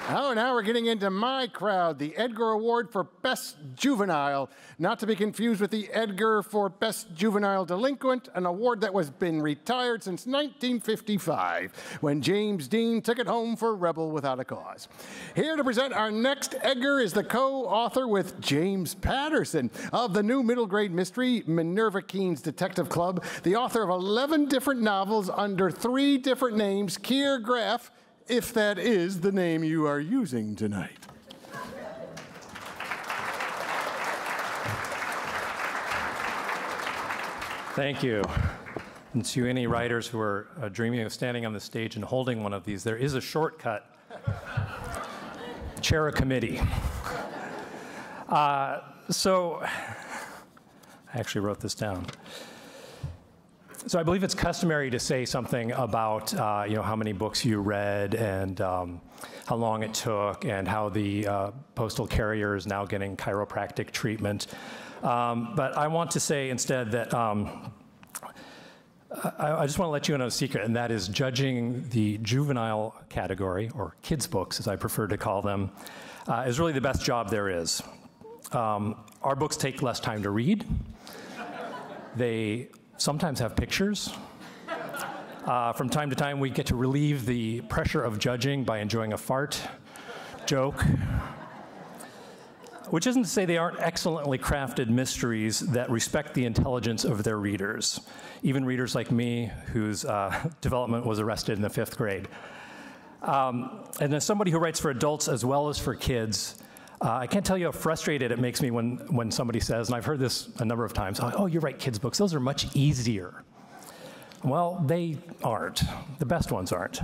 Oh, now we're getting into my crowd, the Edgar Award for Best Juvenile, not to be confused with the Edgar for Best Juvenile Delinquent, an award that has been retired since 1955, when James Dean took it home for Rebel Without a Cause. Here to present our next Edgar is the co-author with James Patterson of the new middle grade mystery, Minerva Keene's Detective Club, the author of 11 different novels under 3 different names, Keir Graff, if that is the name you are using tonight. Thank you. And to any writers who are dreaming of standing on the stage and holding one of these, there is a shortcut. Chair a committee. So, I actually wrote this down. So I believe it's customary to say something about how many books you read and how long it took and how the postal carrier is now getting chiropractic treatment. But I want to say instead that I just want to let you in on a secret, and that is judging the juvenile category, or kids' books as I prefer to call them, is really the best job there is. Our books take less time to read. They sometimes have pictures. From time to time, we get to relieve the pressure of judging by enjoying a fart joke, which isn't to say they aren't excellently crafted mysteries that respect the intelligence of their readers, even readers like me, whose development was arrested in the 5th grade. And as somebody who writes for adults as well as for kids, I can't tell you how frustrated it makes me when somebody says, and I've heard this a number of times, oh, you write kids' books, those are much easier. Well, they aren't. The best ones aren't.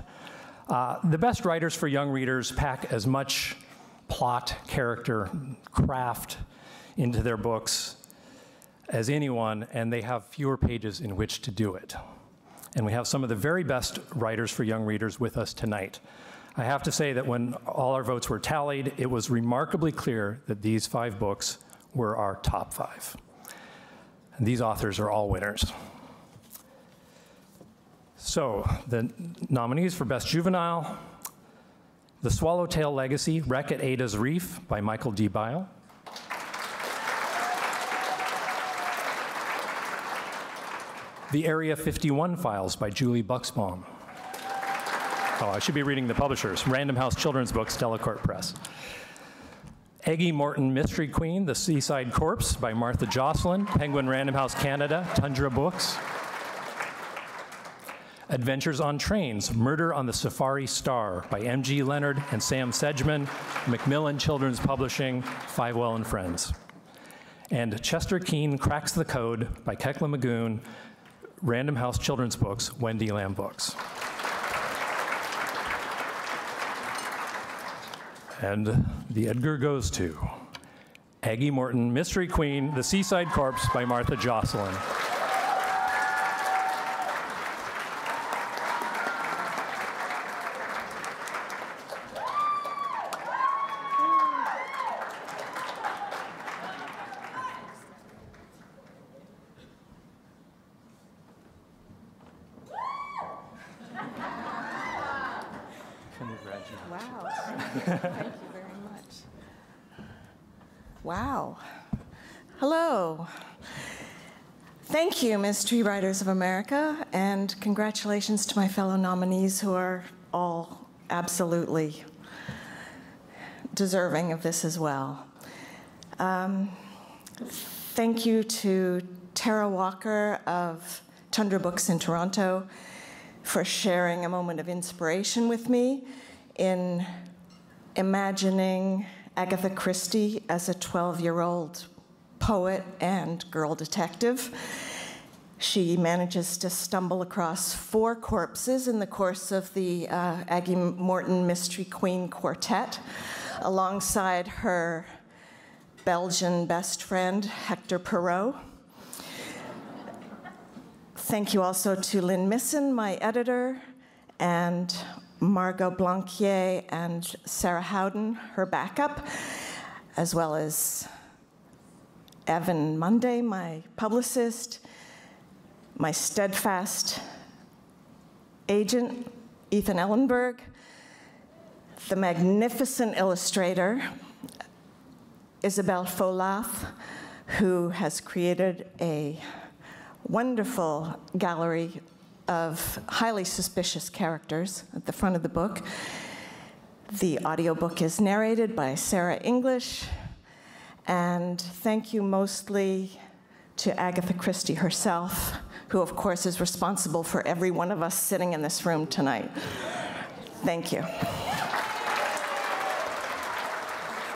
The best writers for young readers pack as much plot, character, craft into their books as anyone, and they have fewer pages in which to do it. And we have some of the very best writers for young readers with us tonight. I have to say that when all our votes were tallied, it was remarkably clear that these 5 books were our top 5. And these authors are all winners. So, the nominees for Best Juvenile: The Swallowtail Legacy, Wreck at Ada's Reef by Michael D. Bile. The Area 51 Files by Julie Buxbaum. Oh, I should be reading the publishers. Random House Children's Books, Delacorte Press. Aggie, Morton, Mystery Queen, The Seaside Corpse by Marthe Jocelyn, Penguin Random House Canada, Tundra Books. Adventures on Trains, Murder on the Safari Star by M.G. Leonard and Sam Sedgman, Macmillan Children's Publishing, Fivewell and Friends. And Chester Keane Cracks the Code by Kekla Magoon, Random House Children's Books, Wendy Lamb Books. And the Edgar goes to Aggie Morton, Mystery Queen, The Seaside Corpse by Marthe Jocelyn. Wow. Thank you very much. Wow. Hello. Thank you, Mystery Writers of America, and congratulations to my fellow nominees who are all absolutely deserving of this as well. Thank you to Tara Walker of Tundra Books in Toronto for sharing a moment of inspiration with me in imagining Agatha Christie as a 12-year-old poet and girl detective. She manages to stumble across 4 corpses in the course of the Aggie Morton Mystery Queen Quartet, alongside her Belgian best friend, Hector Perot. Thank you also to Lynn Misson, my editor, and Margot Blanquier and Sarah Howden, her backup, as well as Evan Monday, my publicist, my steadfast agent, Ethan Ellenberg. the magnificent illustrator, Isabelle Folath, who has created a wonderful gallery of highly suspicious characters at the front of the book. The audiobook is narrated by Sarah English, and thank you mostly to Agatha Christie herself, who of course is responsible for every one of us sitting in this room tonight. Thank you.